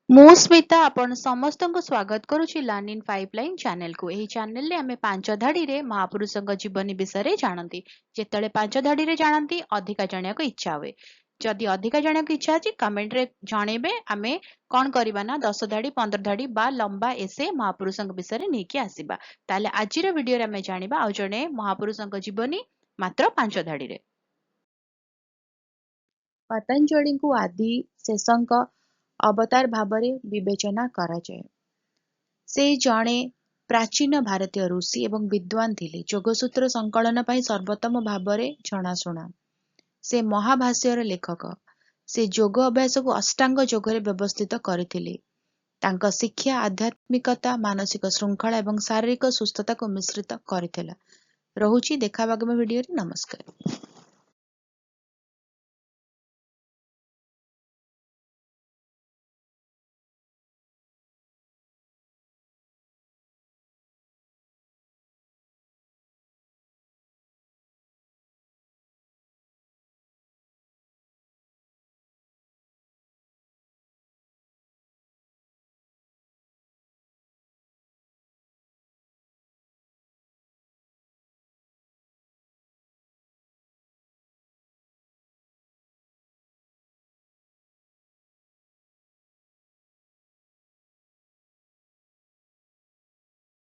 ମୁଁ ସ୍ମିତା ଆପଣ ସମସ୍ତଙ୍କୁ ସ୍ୱାଗତ କରୁଛି ଲର୍ନ ଇନ୍ ପାଇପଲାଇନ୍ ଚ୍ୟାନେଲକୁ। ଏହି ଚ୍ୟାନେଲରେ ଆମେ ପାଞ୍ଚ ଧାଡ଼ିରେ ମହାପୁରୁଷଙ୍କ ଜୀବନୀ ବିଷୟରେ ଜାଣନ୍ତି। ଯେତେବେଳେ ପାଞ୍ଚ ଧାଡ଼ିରେ ଜାଣନ୍ତି ଅଧିକା ଜାଣିବାକୁ ଇଚ୍ଛା ହୁଏ। ଯଦି ଅଧିକା ଜାଣିବାକୁ ଇଚ୍ଛା ଅଛି କମେଣ୍ଟରେ ଜଣେଇବେ। ଆମେ କ'ଣ କରିବା ନା 10 ଧାଡ଼ି 15 ଧାଡ଼ି ବା ଲମ୍ବା ଏସେ ମହାପୁରୁଷଙ୍କ ବିଷୟରେ ନେଇକି ଆସିବା। ତାହେଲେ ଆଜିର ଭିଡ଼ିଓରେ ଆମେ ଜାଣିବା ଆଉ ଜଣେ ମହାପୁରୁଷଙ୍କ ଜୀବନୀ ମାତ୍ର 5 ଧାଡ଼ିରେ। ପତଞ୍ଜଳିଙ୍କୁ ଆଦି ଶେଷଙ୍କ ଅବତାର ଭାବରେ ବିବେଚନା କରାଯାଏ। ସେ ଜଣେ ପ୍ରାଚୀନ ଭାରତୀୟ ଋଷି ଏବଂ ବିଦ୍ୱାନ ଥିଲେ। ଯୋଗସୂତ୍ର ସଂକଳନ ପାଇଁ ସର୍ବୋତ୍ତମ ଭାବରେ ଜଣାଶୁଣା। ସେ ମହାଭାଷ୍ୟର ଲେଖକ। ସେ ଯୋଗ ଅଭ୍ୟାସକୁ ଅଷ୍ଟାଙ୍ଗ ଯୋଗରେ ବ୍ୟବସ୍ଥିତ କରିଥିଲେ। ତାଙ୍କ ଶିକ୍ଷା ଆଧ୍ୟାତ୍ମିକତା, ମାନସିକ ଶୃଙ୍ଖଳା ଏବଂ ଶାରୀରିକ ସୁସ୍ଥତାକୁ ମିଶ୍ରିତ କରିଥିଲା। ରହୁଛି ଦେଖା ଆଗାମୀ ଭିଡ଼ିଓରେ। ନମସ୍କାର।